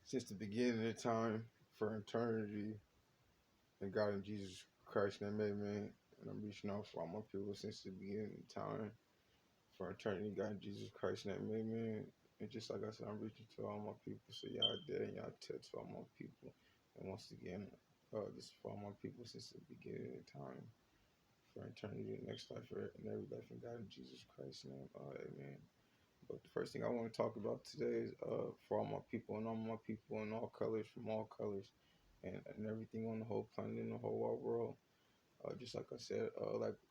since the beginning of time, for eternity, and God and Jesus Christ name, amen. And I'm reaching out for all my people since the beginning of time, for eternity, God and Jesus Christ name, amen. And just like I said, I'm reaching to all my people, so y'all dead and y'all touch all my people. And once again, this is for all my people since the beginning of time, for eternity, next life, and every life in God and Jesus Christ's name, amen. But the first thing I want to talk about today is for all my people and all my people in all colors, from all colors, and everything on the whole planet and the whole wide world. Just like I said,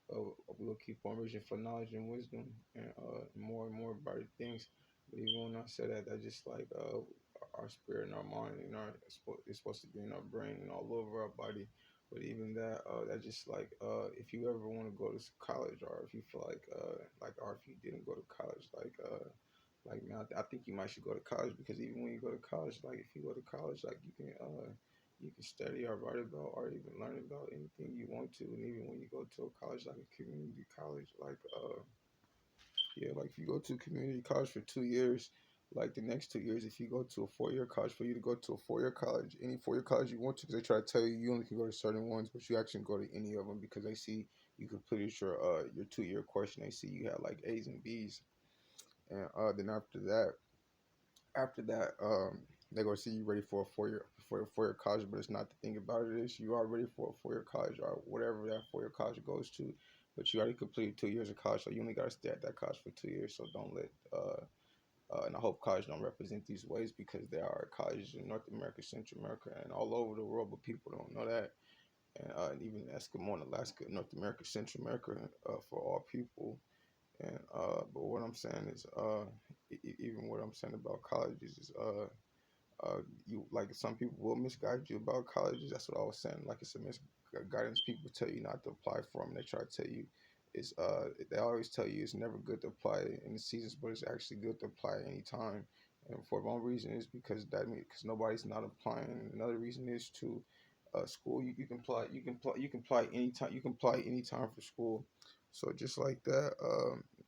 we'll keep on reaching for knowledge and wisdom and more about things. But even when I say that, that's just like our spirit and our mind and it's supposed to be in our brain and all over our body. But even that, that's just like if you ever want to go to college, or if you feel or if you didn't go to college, like man, I think you might should go to college, because even when you go to college, like if you go to college, like you can study or write about or even learn about anything you want to. And even when you go to a college like a community college, like if you go to a community college for 2 years, like the next 2 years, if you go to a 4 year college, for you to go to a 4 year college, any 4 year college you want to, because they try to tell you only can go to certain ones, but you actually can go to any of them, because they see you completed your 2 year course, and they see you had like A's and B's. And then after that, they're gonna see you ready for a 4 year college. But it's not, the thing about it is you are ready for a 4 year college or whatever that 4 year college goes to. But you already completed 2 years of college, so you only gotta stay at that college for 2 years. So don't let and I hope college don't represent these ways, because there are colleges in North America, Central America, and all over the world, but people don't know that. And even Eskimo and Alaska, North America, Central America, for all people. And but what I'm saying is, even what I'm saying about colleges is, you, like, some people will misguide you about colleges. That's what I was saying. Like, it's a misguidance. People tell you not to apply for them. They try to tell you they always tell you it's never good to apply in the seasons, but it's actually good to apply anytime. And for one reason is because nobody's not applying. And another reason is to school. You can apply. You can apply anytime. You can apply anytime for school. So just like that,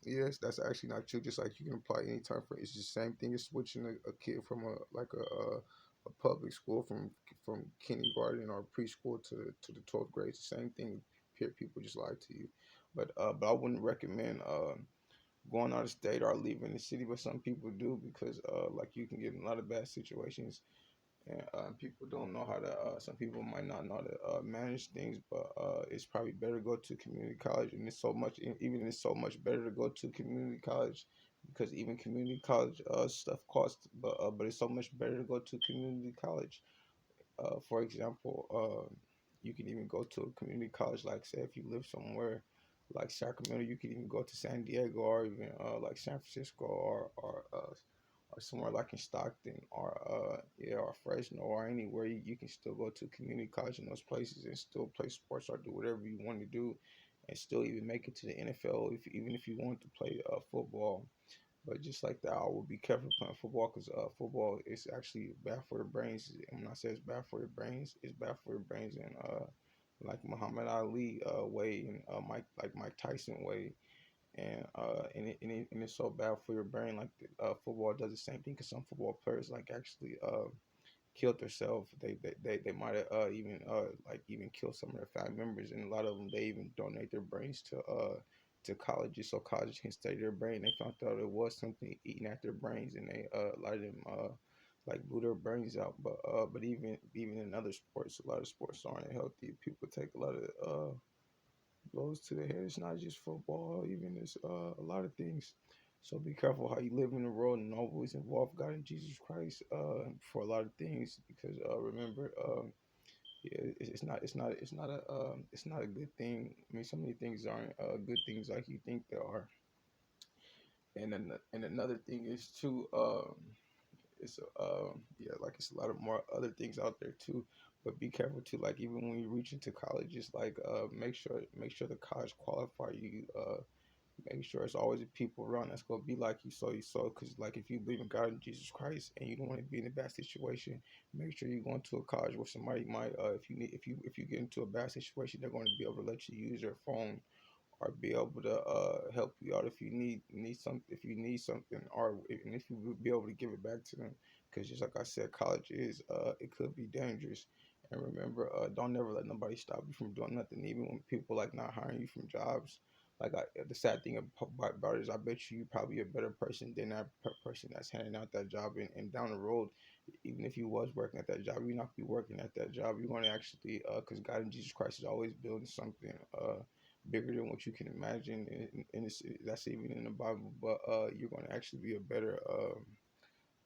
yes, that's actually not true. Just like you can apply anytime for, it's the same thing as switching a kid from a public school from kindergarten or preschool to the 12th grade. It's the same thing. People just lie to you, but I wouldn't recommend going out of state or leaving the city. But some people do, because like you can get in a lot of bad situations, and people don't know how to. Some people might not know how to manage things, but it's probably better to go to community college, and it's so much better to go to community college, because even community college stuff costs, but it's so much better to go to community college. For example, you can even go to a community college, like say if you live somewhere like Sacramento, you can even go to San Diego, or even like San Francisco, or somewhere like in Stockton, or Fresno, or anywhere. You can still go to community college in those places and still play sports or do whatever you want to do, and still even make it to the NFL, even if you want to play football. But just like that, I would be careful playing football, because football is actually bad for the brains. And when I say it's bad for your brains, it's bad for your brains, and like Muhammad Ali way, and Mike Tyson way, and it's so bad for your brain. Like football does the same thing, because some football players like actually killed themselves. They might have even killed some of their family members, and a lot of them, they even donate their brains to colleges, so colleges can study their brain. They found out it was something eating at their brains, and they a lot of them like blew their brains out. But even in other sports, a lot of sports aren't healthy. People take a lot of blows to the head. It's not just football, even it's a lot of things. So be careful how you live in the world, and always involve God and Jesus Christ for a lot of things, because remember, yeah, it's not a good thing. I mean, so many things aren't good things like you think they are. And another thing is too, it's yeah, like it's a lot of more other things out there too. But be careful too, like even when you reach into colleges, like make sure the college qualify you. Make sure it's always the people around that's gonna be like you so. Because like if you believe in God and Jesus Christ, and you don't want to be in a bad situation, make sure you go into a college where somebody might if you get into a bad situation, they're going to be able to let you use your phone, or be able to help you out if you need something, or and if you would be able to give it back to them. Because just like I said, college is it could be dangerous. And remember, don't never let nobody stop you from doing nothing, even when people like not hiring you from jobs. Like the sad thing about it is, I bet you're probably a better person than that person that's handing out that job. And down the road, even if you was working at that job, you're not gonna be working at that job. You're going to actually, because God and Jesus Christ is always building something bigger than what you can imagine, and that's even in the Bible. But you're going to actually be a better.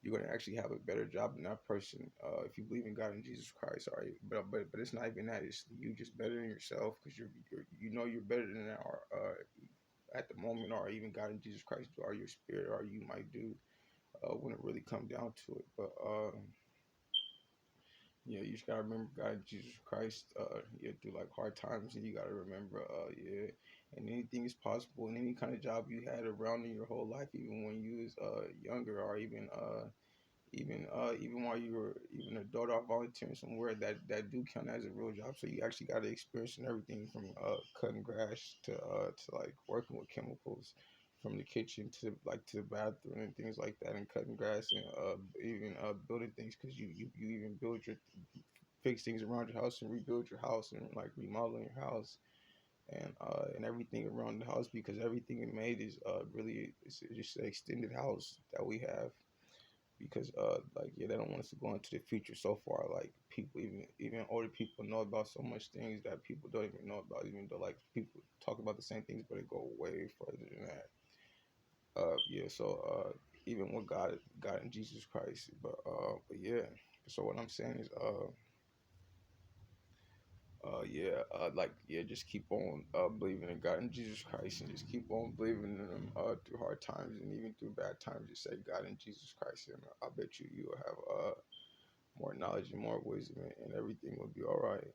You're going to actually have a better job than that person if you believe in God and Jesus Christ. All right, but it's not even that. It's you just better than yourself because you're better than that, or at the moment, or even God and Jesus Christ, or your spirit, or you might do when it really come down to it. But yeah, you just gotta remember God, Jesus Christ, yeah, through like hard times, and you gotta remember, yeah, and anything is possible in any kind of job you had around in your whole life, even when you was younger, or even while you were even a daughter or volunteering somewhere, that do count as a real job. So you actually got to experience and everything from cutting grass to like working with chemicals, from the kitchen to like to the bathroom and things like that, and cutting grass, and even building things, because you even fix things around your house and rebuild your house, and like remodeling your house, and everything around the house, because everything it made is really it's just an extended house that we have. Because like, yeah, they don't want us to go into the future so far. Like people, even older people know about so much things that people don't even know about, even though like people talk about the same things, but they go way further than that. Yeah, so even with God and Jesus Christ. But yeah, so what I'm saying is yeah, like, yeah, just keep on believing in God and Jesus Christ, and just keep on believing in them through hard times, and even through bad times. Just say God and Jesus Christ, and I bet you'll have more knowledge and more wisdom, and everything will be all right.